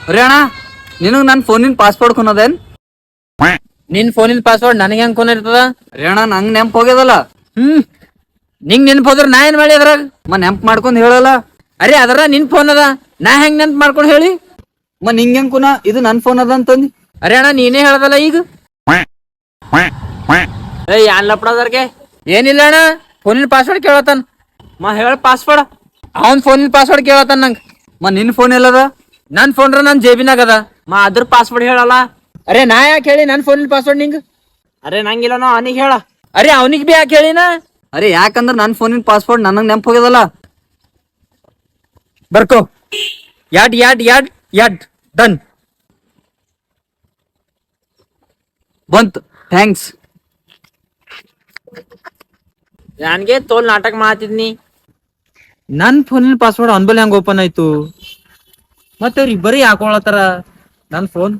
ಅರೆ ಅಣ್ಣ ನಿನಗ್ ನನ್ ಫೋನಿನ ಪಾಸ್ವರ್ಡ್ ಕೊನದೇನ್? ನಿನ್ ಫೋನಿನ ಪಾಸ್ವರ್ಡ್ ನನಗೆ ಹೆಂಗ್ ಕೊನ ಇರ್ತದ? ಅರೆ ಅಣ್ಣ ನಂಗ್ ನೆಂಪ್ ಹೋಗ್ಯದಲ್ಲ. ನಿಂಗ್ ನೆನ್ಪ್ ಹೋದ್ರ ನಾ ಏನ್ ಮಾಡಿ ಅದ್ರಾಗ? ನೆಂಪ್ ಮಾಡ್ಕೊಂಡ್ ಹೇಳಲ್ಲ. ಅರೆ ಅದರ ನಿನ್ ಫೋನ್ ಅದ, ನಾ ಹೆಂಗ್ ನೆನ್ಪ್ ಮಾಡ್ಕೊಂಡು ಹೇಳಿ? ನಿಂಗ್ ಹೆಂಗ್ ಕುನ ಇದು ನನ್ ಫೋನ್ ಅದ ಅಂತಂದಿ? ಅರೆ ಅಣ್ಣ ನೀನೇ ಹೇಳದಲ್ಲ ಈಗ. ಯಾನ್ ಲಪಡದರ್ಗೆ ಏನಿಲ್ಲ ಅಣ್ಣ, ಫೋನಿನ ಪಾಸ್ವರ್ಡ್ ಕೇಳತಾನ. ಹೇಳ ಪಾಸ್ವರ್ಡ್. ಅವನ್ ಫೋನಿನ ಪಾಸ್ವರ್ಡ್ ಕೇಳತಾನ ನಂಗ್. ನಿನ್ ಫೋನ್ ಎಲ್ಲದ? ನನ್ ಫೋನ್ ನನ್ ಜೇಬಿನಾಗ ಅದ. ಅದ್ರ ಪಾಸ್ವರ್ಡ್ ಹೇಳಲ್ಲ. ಅರೆ ನಾ ಯಾಕೆ ಹೇಳಿ ನನ್ ಫೋನಿನ ಪಾಸ್ವರ್ಡ್ ನಿಂಗ್? ಅರೆ ನಂಗಿಲ್ಲ ನಾ ಅವನಿಗೆ ಹೇಳ. ಅರೆ ಅವನಿಗೆ ಬಿ ಯಾಕೆ ಹೇಳಿನ? ಅರೆ ಯಾಕಂದ್ರ ನನ್ ಫೋನಿನ ಪಾಸ್ವರ್ಡ್ ನನಗ್ ನೆಂಪ್ ಹೋಗ್ಯದಲ್ಲ. ಬರ್ಕೋ. ಯಾಡ್ ಯಾಡ್ ಯಾಡ್ ಯಾಡ್ ಡನ್. ಬಂತ್, ಥ್ಯಾಂಕ್ಸ್. ನನ್ಗೆ ತೋಲ್ ನಾಟಕ ಮಾಡ್ತಿದ್ನಿ. ನನ್ ಫೋನಿನ ಪಾಸ್ವರ್ಡ್ ಅನ್ಬಲ್ ಹೆಂಗ್ ಓಪನ್ ಆಯ್ತು? ಮತ್ತೆ ಇಬ್ಬರಿ ಹಾಕೊಳತಾರ ನನ್ ಫೋನ್.